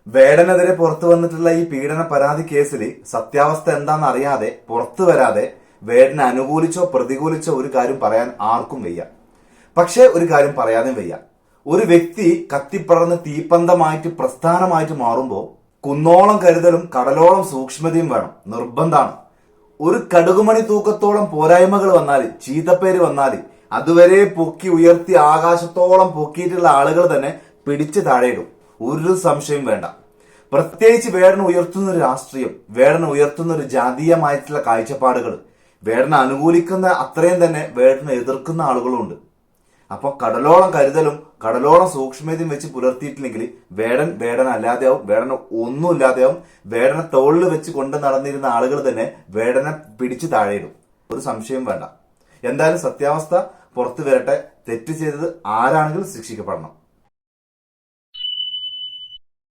വേടനെതിരെ പുറത്തു വന്നിട്ടുള്ള ഈ പീഡന പരാതി കേസിൽ സത്യാവസ്ഥ എന്താണെന്ന് അറിയാതെ പുറത്തു വരാതെ വേടനെ അനുകൂലിച്ചോ പ്രതികൂലിച്ചോ ഒരു കാര്യം പറയാൻ ആർക്കും വയ്യ. പക്ഷേ ഒരു കാര്യം പറയാതെ വയ്യ. ഒരു വ്യക്തി കത്തിപ്പടർന്ന് തീപ്പന്തമായിട്ട് പ്രസ്ഥാനമായിട്ട് മാറുമ്പോൾ കുന്നോളം കരുതലും കടലോളം സൂക്ഷ്മതയും വേണം, നിർബന്ധമാണ്. ഒരു കടുകുമണി തൂക്കത്തോളം പോരായ്മകൾ വന്നാൽ, ചീത്തപ്പേര് വന്നാൽ അതുവരെ പൊക്കി ഉയർത്തി ആകാശത്തോളം പൊക്കിയിട്ടുള്ള ആളുകൾ തന്നെ പിടിച്ചു താഴെയിടും. ഒരു സംശയം വേണ്ട. പ്രത്യേകിച്ച് വേടനെ ഉയർത്തുന്ന ഒരു രാഷ്ട്രീയം, വേടനെ ഉയർത്തുന്ന ഒരു ജാതീയമായിട്ടുള്ള കാഴ്ചപ്പാടുകൾ, വേടനെ അനുകൂലിക്കുന്ന അത്രയും തന്നെ വേടനെ എതിർക്കുന്ന ആളുകളുണ്ട്. അപ്പൊ കടലോളം കരുതലും കടലോളം സൂക്ഷ്മതയും വെച്ച് പുലർത്തിയിട്ടില്ലെങ്കിൽ വേടൻ അല്ലാതെയാവും, വേടനെ ഒന്നും ഇല്ലാതെയാവും. വേടനെ തോളിൽ വെച്ച് കൊണ്ട് നടന്നിരുന്ന ആളുകൾ തന്നെ വേടനെ പിടിച്ചു താഴെയിടും. ഒരു സംശയം വേണ്ട. എന്തായാലും സത്യാവസ്ഥ പുറത്തു വരട്ടെ. തെറ്റ് ചെയ്തത് ആരാണെങ്കിലും ശിക്ഷിക്കപ്പെടണം.